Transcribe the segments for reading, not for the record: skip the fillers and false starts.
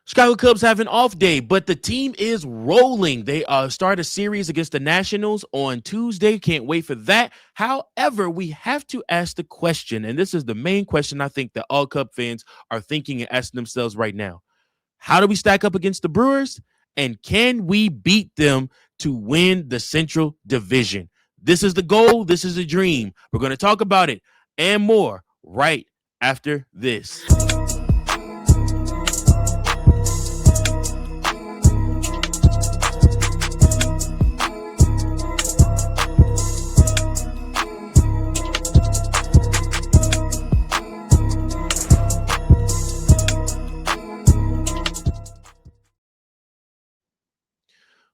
Chicago Cubs have an off day, but the team is rolling. They start a series against the Nationals on Tuesday. Can't wait for that. However, we have to ask the question, and this is the main question I think that all Cub fans are thinking and asking themselves right now. How do we stack up against the Brewers? And can we beat them to win the Central Division? This is the goal. This is the dream. We're going to talk about it and more right after this.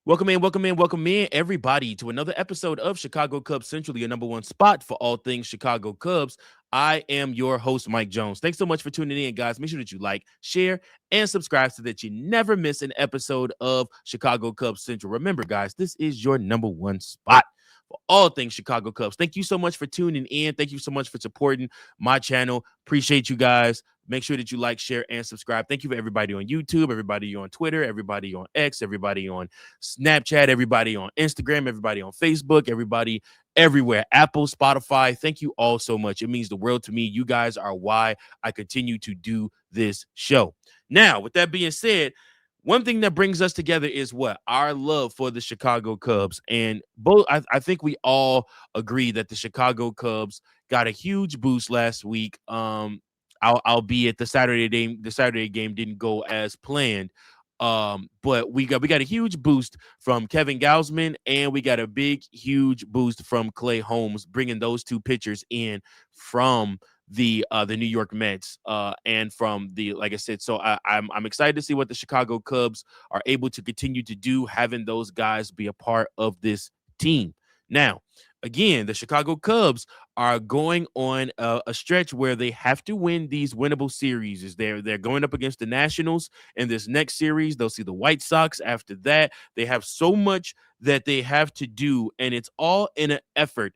Welcome in, everybody, to another episode of Chicago Cubs Central, your number one spot for all things Chicago Cubs. I am your host, Mike Jones. Thanks so much for tuning in, guys. Make sure that you like, share, and subscribe so that you never miss an episode of Chicago Cubs Central. Remember, guys, this is your number one spot for all things Chicago Cubs. Thank you so much for tuning in. Thank you so much for supporting my channel. Appreciate you guys. Make sure that you like, share, and subscribe. Thank you for everybody on YouTube, everybody on Twitter, everybody on X, everybody on Snapchat, everybody on Instagram, everybody on Facebook, everybody everywhere, Apple, Spotify. Thank you all so much. It means the world to me. You guys are why I continue to do this show. Now, with that being said, one thing that brings us together is what? Our love for the Chicago Cubs. And both, I think we all agree that the Chicago Cubs got a huge boost last week. Albeit the Saturday game didn't go as planned. But we got a huge boost from Kevin Gausman, and we got a huge boost from Clay Holmes, bringing those two pitchers in from the New York Mets, and from like I said. So I'm excited to see what the Chicago Cubs are able to continue to do, having those guys be a part of this team. Now, again, the Chicago Cubs are going on a stretch where they have to win these winnable series. They're going up against the Nationals in this next series. They'll see the White Sox after that. They have so much that they have to do, and it's all in an effort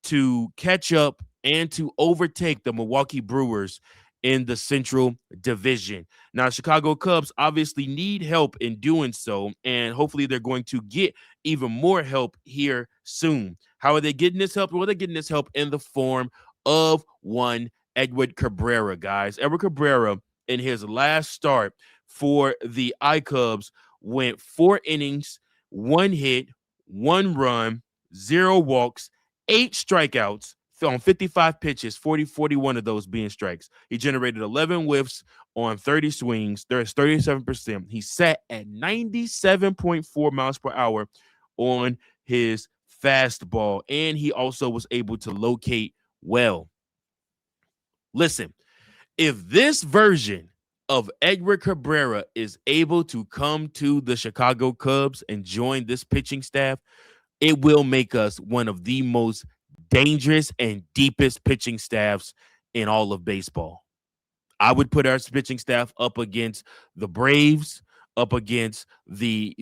to catch up and to overtake the Milwaukee Brewers in the Central Division. Now, Chicago Cubs obviously need help in doing so, and hopefully they're going to get even more help here soon. How are they getting this help? Well, they're getting this help in the form of one Edward Cabrera, guys. Edward Cabrera, in his last start for the iCubs, went 4 innings, 1 hit, 1 run, 0 walks, 8 strikeouts, on 55 pitches, 41 of those being strikes. He generated 11 whiffs on 30 swings. There's 37%. He sat at 97.4 miles per hour on his fastball, and he also was able to locate well. Listen, if this version of Edward Cabrera is able to come to the Chicago Cubs and join this pitching staff, it will make us one of the most dangerous and deepest pitching staffs in all of baseball. I would put our pitching staff up against the Braves, up against the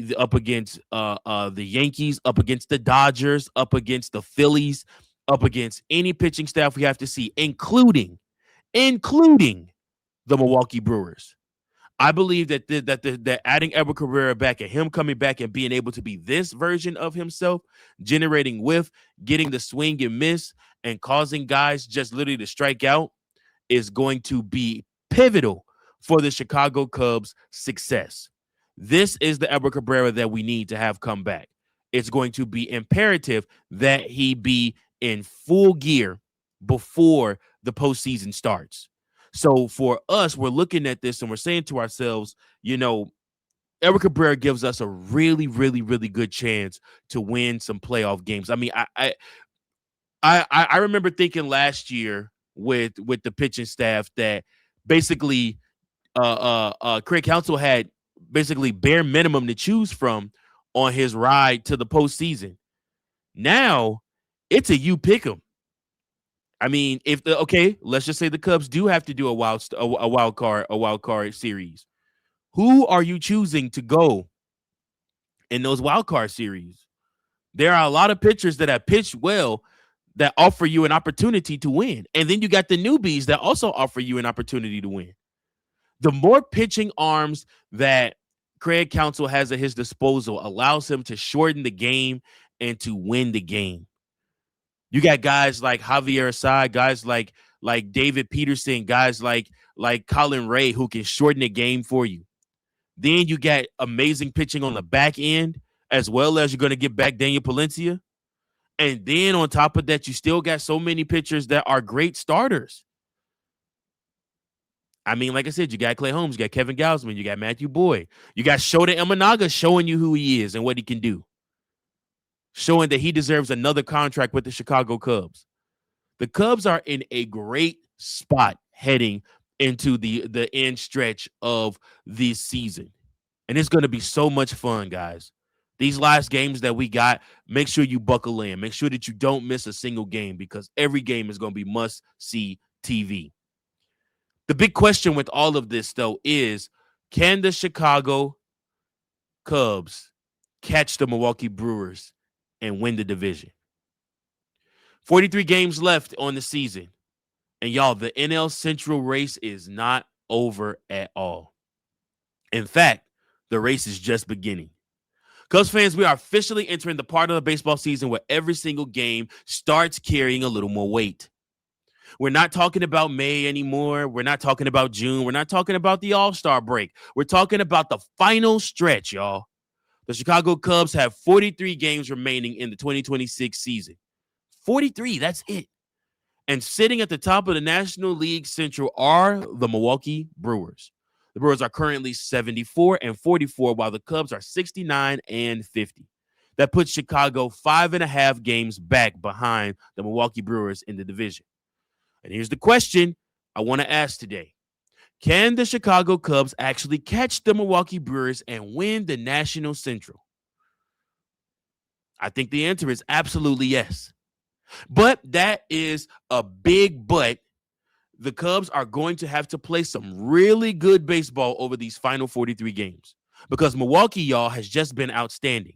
Yankees, up against the Dodgers, up against the Phillies, up against any pitching staff we have to see, including the Milwaukee Brewers. I believe that adding Edward Cabrera back and him coming back and being able to be this version of himself, generating whiff, getting the swing and miss, and causing guys just literally to strike out, is going to be pivotal for the Chicago Cubs' success. This is the Edward Cabrera that we need to have come back. It's going to be imperative that he be in full gear before the postseason starts. So for us, we're looking at this and we're saying to ourselves, Edward Cabrera gives us a really, really, really good chance to win some playoff games. I mean, I remember thinking last year with the pitching staff that basically Craig Counsell had basically bare minimum to choose from on his ride to the postseason. Now it's a you pick 'em. I mean, let's just say the Cubs do have to do a wild card series. Who are you choosing to go in those wild card series? There are a lot of pitchers that have pitched well that offer you an opportunity to win. And then you got the newbies that also offer you an opportunity to win. The more pitching arms that Craig Counsell has at his disposal allows him to shorten the game and to win the game. You got guys like Javier Assad, guys like David Peterson, guys like Colin Ray who can shorten the game for you. Then you got amazing pitching on the back end, as well as you're going to get back Daniel Palencia. And then on top of that, you still got so many pitchers that are great starters. I mean, like I said, you got Clay Holmes, you got Kevin Gausman, you got Matthew Boyd, you got Shota Imanaga showing you who he is and what he can do, showing that he deserves another contract with the Chicago Cubs. The Cubs are in a great spot heading into the end stretch of this season. And it's going to be so much fun, guys. These last games that we got, make sure you buckle in. Make sure that you don't miss a single game because every game is going to be must-see TV. The big question with all of this, though, is can the Chicago Cubs catch the Milwaukee Brewers and win the division? 43 games left on the season. And, y'all, the NL Central race is not over at all. In fact, the race is just beginning. Cubs fans, we are officially entering the part of the baseball season where every single game starts carrying a little more weight. We're not talking about May anymore. We're not talking about June. We're not talking about the All-Star break. We're talking about the final stretch, y'all. The Chicago Cubs have 43 games remaining in the 2026 season. 43, that's it. And sitting at the top of the National League Central are the Milwaukee Brewers. The Brewers are currently 74-44, while the Cubs are 69-50. That puts Chicago 5.5 games back behind the Milwaukee Brewers in the division. And here's the question I want to ask today. Can the Chicago Cubs actually catch the Milwaukee Brewers and win the National Central? I think the answer is absolutely yes. But that is a big but. The Cubs are going to have to play some really good baseball over these final 43 games because Milwaukee, y'all, has just been outstanding.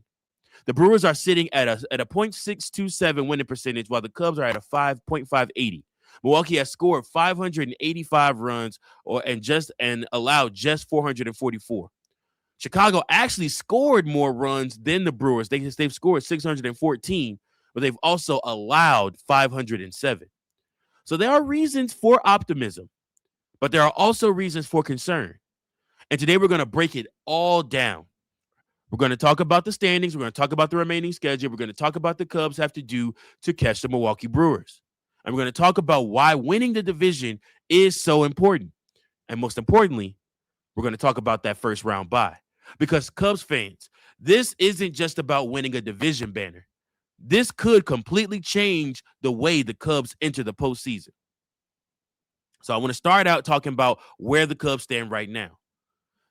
The Brewers are sitting at a .627 winning percentage while the Cubs are at a 5.580. Milwaukee has scored 585 runs and allowed just 444. Chicago actually scored more runs than the Brewers. They've scored 614, but they've also allowed 507. So there are reasons for optimism, but there are also reasons for concern. And today we're going to break it all down. We're going to talk about the standings. We're going to talk about the remaining schedule. We're going to talk about the Cubs have to do to catch the Milwaukee Brewers. And we're going to talk about why winning the division is so important. And most importantly, we're going to talk about that first round bye. Because Cubs fans, this isn't just about winning a division banner. This could completely change the way the Cubs enter the postseason. So I want to start out talking about where the Cubs stand right now.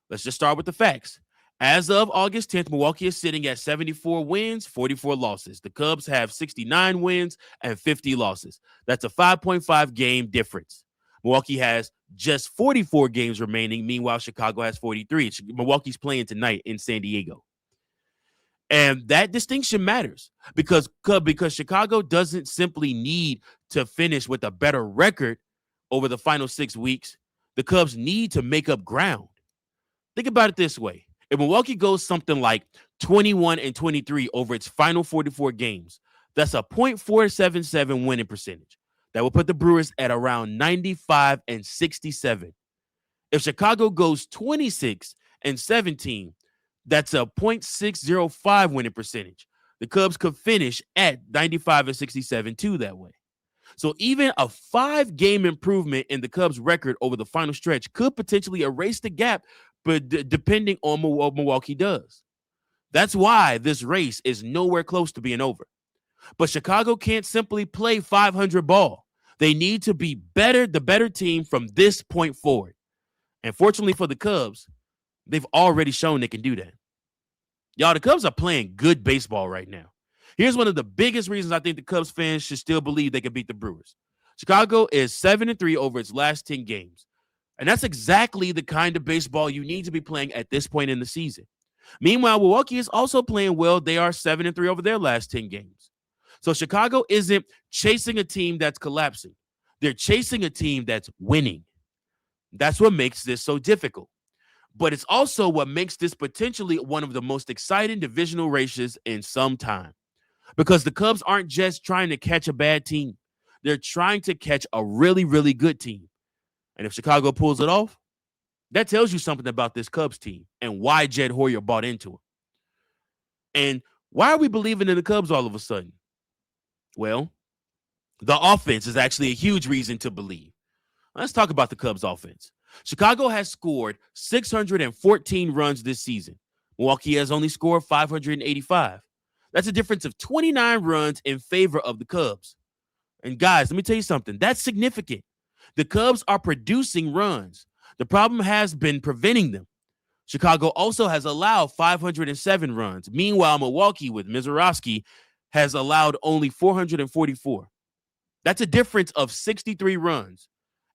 Let's just start with the facts. As of August 10th, Milwaukee is sitting at 74 wins, 44 losses. The Cubs have 69 wins and 50 losses. That's a 5.5 game difference. Milwaukee has just 44 games remaining. Meanwhile, Chicago has 43. Milwaukee's playing tonight in San Diego. And that distinction matters because Chicago doesn't simply need to finish with a better record over the final 6 weeks. The Cubs need to make up ground. Think about it this way. If Milwaukee goes something like 21-23 over its final 44 games, that's a .477 winning percentage. That will put the Brewers at around 95-67. If Chicago goes 26-17, that's a .605 winning percentage. The Cubs could finish at 95-67 too that way. So even a 5-game improvement in the Cubs' record over the final stretch could potentially erase the gap, but depending on what Milwaukee does. That's why this race is nowhere close to being over. But Chicago can't simply play 500 ball. They need to be the better team from this point forward. And fortunately for the Cubs, they've already shown they can do that. Y'all, the Cubs are playing good baseball right now. Here's one of the biggest reasons I think the Cubs fans should still believe they can beat the Brewers. Chicago is 7-3 over its last 10 games. And that's exactly the kind of baseball you need to be playing at this point in the season. Meanwhile, Milwaukee is also playing well. They are 7-3 over their last 10 games. So Chicago isn't chasing a team that's collapsing. They're chasing a team that's winning. That's what makes this so difficult. But it's also what makes this potentially one of the most exciting divisional races in some time. Because the Cubs aren't just trying to catch a bad team, they're trying to catch a really, really good team. And if Chicago pulls it off, that tells you something about this Cubs team and why Jed Hoyer bought into it. And why are we believing in the Cubs all of a sudden? Well, the offense is actually a huge reason to believe. Let's talk about the Cubs offense. Chicago has scored 614 runs this season. Milwaukee has only scored 585. That's a difference of 29 runs in favor of the Cubs. And guys, let me tell you something. That's significant. The Cubs are producing runs. The problem has been preventing them. Chicago also has allowed 507 runs. Meanwhile, Milwaukee with Mizorowski has allowed only 444. That's a difference of 63 runs.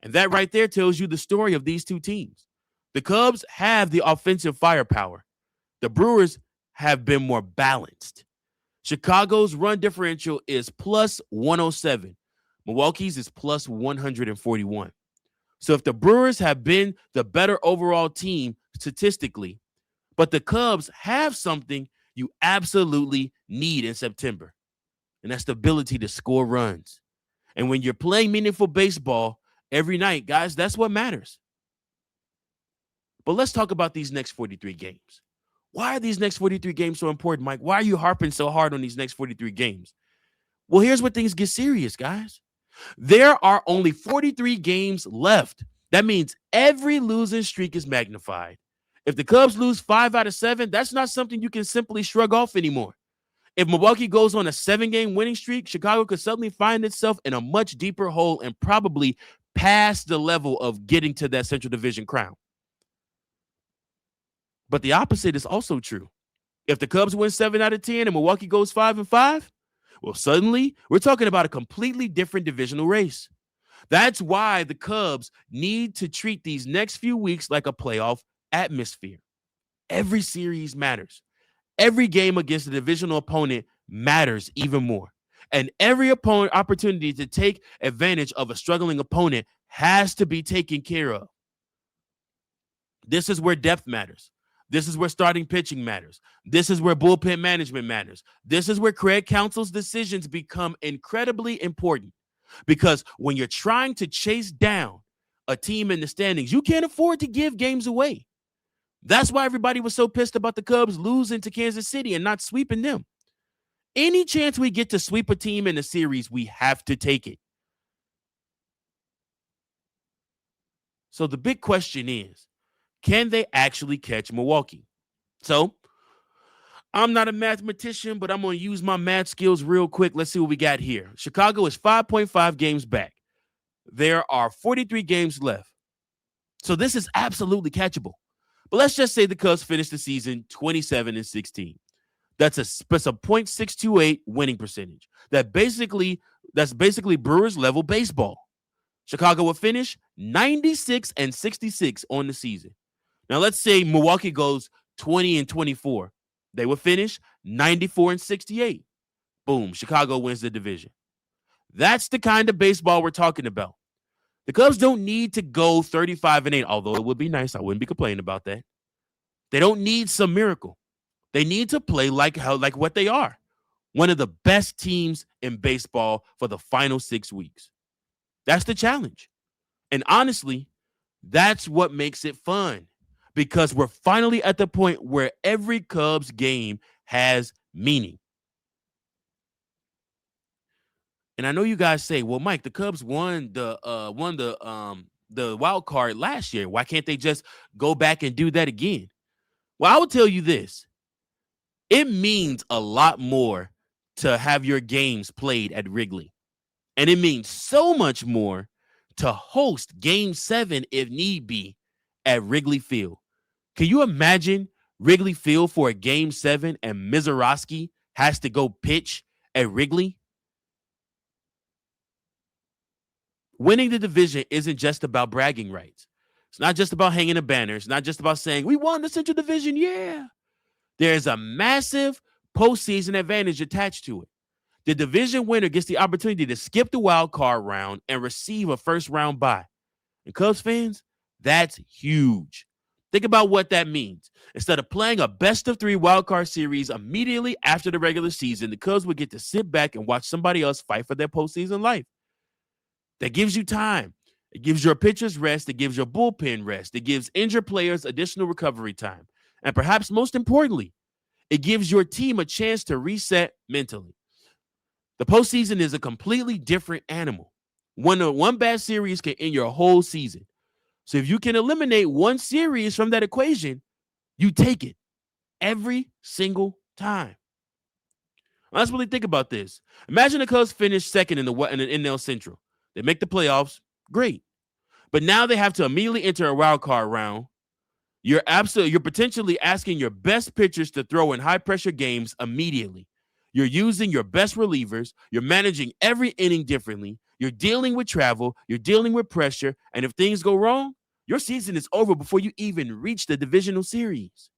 And that right there tells you the story of these two teams. The Cubs have the offensive firepower. The Brewers have been more balanced. Chicago's run differential is plus 107. Milwaukee's is plus 141. So if the Brewers have been the better overall team statistically, but the Cubs have something you absolutely need in September, and that's the ability to score runs. And when you're playing meaningful baseball every night, guys, that's what matters. But let's talk about these next 43 games. Why are these next 43 games so important, Mike? Why are you harping so hard on these next 43 games? Well, here's where things get serious, guys. There are only 43 games left. That means every losing streak is magnified. If the Cubs lose 5 out of 7, that's not something you can simply shrug off anymore. If Milwaukee goes on a 7-game winning streak, Chicago could suddenly find itself in a much deeper hole and probably past the level of getting to that Central Division crown. But the opposite is also true. If the Cubs win 7 out of 10 and Milwaukee goes 5-5, well, suddenly we're talking about a completely different divisional race. That's why the Cubs need to treat these next few weeks like a playoff atmosphere. Every series matters. Every game against a divisional opponent matters even more. And every opportunity to take advantage of a struggling opponent has to be taken care of. This is where depth matters. This is where starting pitching matters. This is where bullpen management matters. This is where Craig Counsell's decisions become incredibly important. Because when you're trying to chase down a team in the standings, you can't afford to give games away. That's why everybody was so pissed about the Cubs losing to Kansas City and not sweeping them. Any chance we get to sweep a team in the series, we have to take it. So the big question is, can they actually catch Milwaukee? So I'm not a mathematician, but I'm going to use my math skills real quick. Let's see what we got here. Chicago is 5.5 games back. There are 43 games left. So this is absolutely catchable. But let's just say the Cubs finish the season 27-16. That's a .628 winning percentage. That's basically Brewers level baseball. Chicago will finish 96-66 on the season. Now let's say Milwaukee goes 20-24. They will finish 94-68. Boom, Chicago wins the division. That's the kind of baseball we're talking about. The Cubs don't need to go 35-8, although it would be nice. I wouldn't be complaining about that. They don't need some miracle. They need to play like what they are. One of the best teams in baseball for the final 6 weeks. That's the challenge. And honestly, that's what makes it fun. Because we're finally at the point where every Cubs game has meaning. And I know you guys say, well, Mike, the Cubs won the wild card last year. Why can't they just go back and do that again? Well, I will tell you this. It means a lot more to have your games played at Wrigley. And it means so much more to host Game 7, if need be, at Wrigley Field. Can you imagine Wrigley Field for a Game 7 and Mizorowski has to go pitch at Wrigley? Winning the division isn't just about bragging rights. It's not just about hanging a banner. It's not just about saying, we won the Central Division, yeah. There's a massive postseason advantage attached to it. The division winner gets the opportunity to skip the wild card round and receive a first-round bye. And Cubs fans, That's huge. Think about what that means. Instead of playing a best-of-3 wildcard series immediately after the regular season, the Cubs would get to sit back and watch somebody else fight for their postseason life. That gives you time. It gives your pitchers rest. It gives your bullpen rest. It gives injured players additional recovery time. And perhaps most importantly, it gives your team a chance to reset mentally. The postseason is a completely different animal. One bad series can end your whole season. So if you can eliminate one series from that equation, you take it every single time. Let's really think about this. Imagine the Cubs finish second in the NL Central. They make the playoffs. Great. But now they have to immediately enter a wild card round. You're potentially asking your best pitchers to throw in high-pressure games immediately. You're using your best relievers. You're managing every inning differently. You're dealing with travel. You're dealing with pressure. And if things go wrong, your season is over before you even reach the divisional series.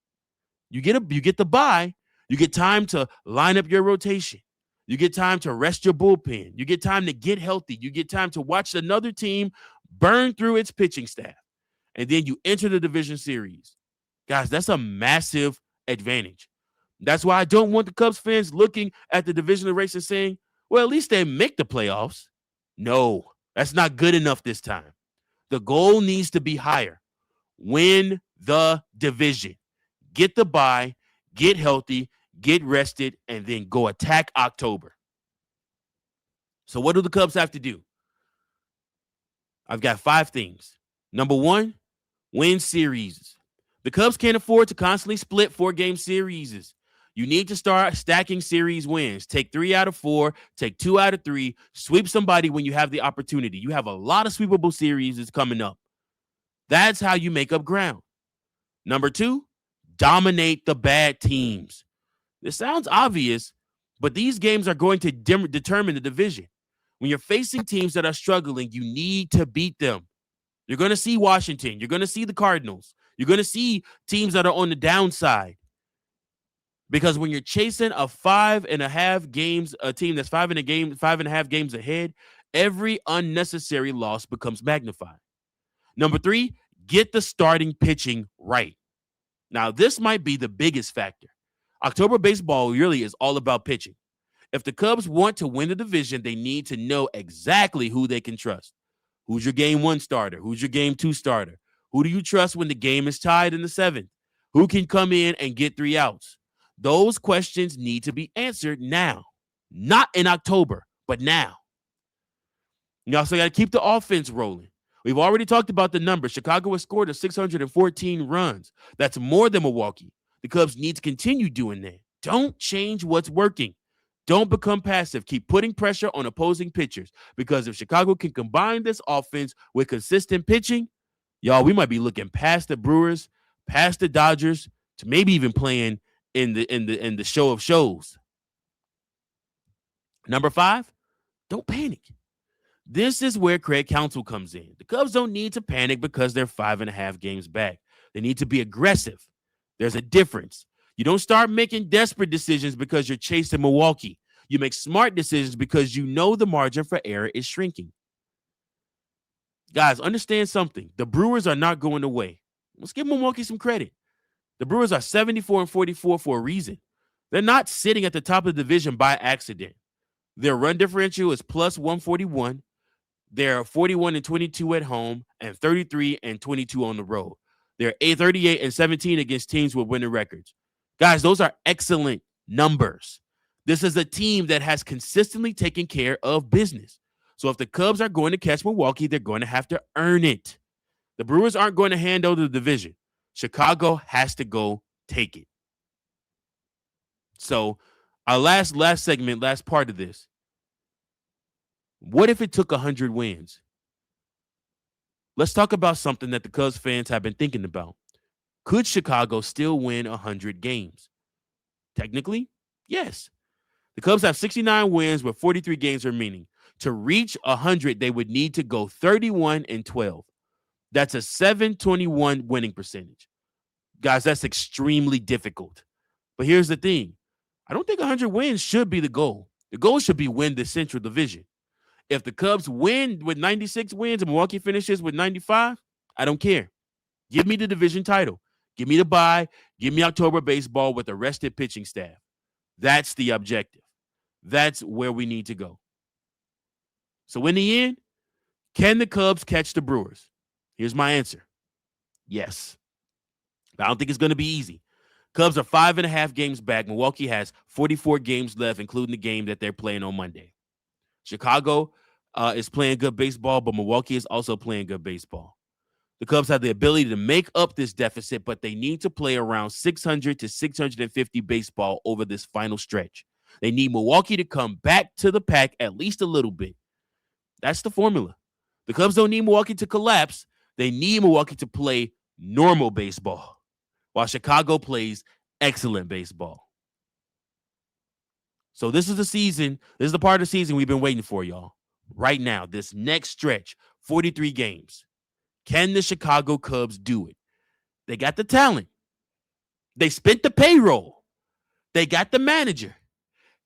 You get the bye. You get time to line up your rotation. You get time to rest your bullpen. You get time to get healthy. You get time to watch another team burn through its pitching staff. And then you enter the division series. Guys, that's a massive advantage. That's why I don't want the Cubs fans looking at the divisional race and saying, well, at least they make the playoffs. No, that's not good enough this time. The goal needs to be higher. Win the division. Get the bye, get healthy, get rested, and then go attack October. So what do the Cubs have to do? I've got 5 things. Number 1, win series. The Cubs can't afford to constantly split 4-game series. You need to start stacking series wins. Take 3 out of 4, take 2 out of 3, sweep somebody when you have the opportunity. You have a lot of sweepable series coming up. That's how you make up ground. Number 2, dominate the bad teams. This sounds obvious, but these games are going to determine the division. When you're facing teams that are struggling, you need to beat them. You're going to see Washington. You're going to see the Cardinals. You're going to see teams that are on the downside. Because when you're chasing a 5.5 games, a team that's 5.5 games ahead, every unnecessary loss becomes magnified. Number 3, get the starting pitching right. Now, this might be the biggest factor. October baseball really is all about pitching. If the Cubs want to win the division, they need to know exactly who they can trust. Who's your game 1 starter? Who's your game 2 starter? Who do you trust when the game is tied in the 7th? Who can come in and get 3 outs? Those questions need to be answered now. Not in October, but now. You also got to keep the offense rolling. We've already talked about the numbers. Chicago has scored 614 runs. That's more than Milwaukee. The Cubs need to continue doing that. Don't change what's working. Don't become passive. Keep putting pressure on opposing pitchers, because if Chicago can combine this offense with consistent pitching, y'all, we might be looking past the Brewers, past the Dodgers, to maybe even playing in the show of shows. Number 5, don't panic. This is where Craig Counsell comes in. The Cubs don't need to panic because they're 5.5 games back. They need to be aggressive. There's a difference. You don't start making desperate decisions because you're chasing Milwaukee. You make smart decisions because you know the margin for error is shrinking. Guys, understand something. The Brewers are not going away. Let's give Milwaukee some credit. The Brewers are 74-44 for a reason. They're not sitting at the top of the division by accident. Their run differential is plus 141. They're 41-22 at home and 33-22 on the road. They're 38-17 against teams with winning records. Guys, those are excellent numbers. This is a team that has consistently taken care of business. So if the Cubs are going to catch Milwaukee, they're going to have to earn it. The Brewers aren't going to hand over the division. Chicago has to go take it. So our last segment, last part of this. What if it took 100 wins? Let's talk about something that the Cubs fans have been thinking about. Could Chicago still win 100 games? Technically, yes. The Cubs have 69 wins with 43 games remaining. To reach 100, they would need to go 31-12. That's a 721 winning percentage. Guys, that's extremely difficult. But here's the thing. I don't think 100 wins should be the goal. The goal should be win the Central Division. If the Cubs win with 96 wins and Milwaukee finishes with 95, I don't care. Give me the division title. Give me the bye. Give me October baseball with a rested pitching staff. That's the objective. That's where we need to go. So in the end, can the Cubs catch the Brewers? Here's my answer. Yes. I don't think it's going to be easy. Cubs are 5.5 games back. Milwaukee has 44 games left, including the game that they're playing on Monday. Chicago is playing good baseball, but Milwaukee is also playing good baseball. The Cubs have the ability to make up this deficit, but they need to play around 600 to 650 baseball over this final stretch. They need Milwaukee to come back to the pack at least a little bit. That's the formula. The Cubs don't need Milwaukee to collapse. They need Milwaukee to play normal baseball, while Chicago plays excellent baseball. So this is the season. This is the part of the season we've been waiting for, y'all. Right now, this next stretch, 43 games. Can the Chicago Cubs do it? They got the talent. They spent the payroll. They got the manager.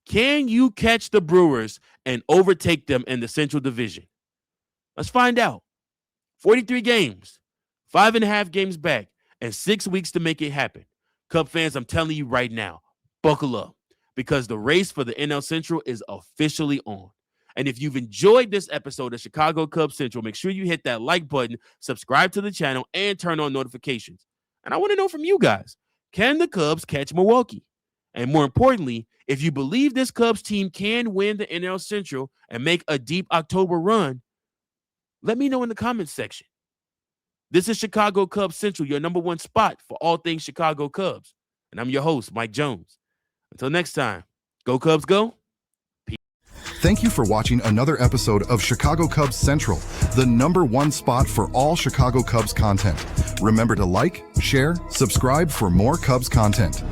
Can you catch the Brewers and overtake them in the Central Division? Let's find out. 43 games, 5.5 games back, and 6 weeks to make it happen. Cub fans, I'm telling you right now, buckle up, because the race for the NL Central is officially on. And if you've enjoyed this episode of Chicago Cubs Central, make sure you hit that like button, subscribe to the channel, and turn on notifications. And I want to know from you guys, can the Cubs catch Milwaukee? And more importantly, if you believe this Cubs team can win the NL Central and make a deep October run, let me know in the comments section. This is Chicago Cubs Central, your number one spot for all things Chicago Cubs. And I'm your host, Mike Jones. Until next time, go Cubs, go. Thank you for watching another episode of Chicago Cubs Central, the number one spot for all Chicago Cubs content. Remember to like, share, subscribe for more Cubs content.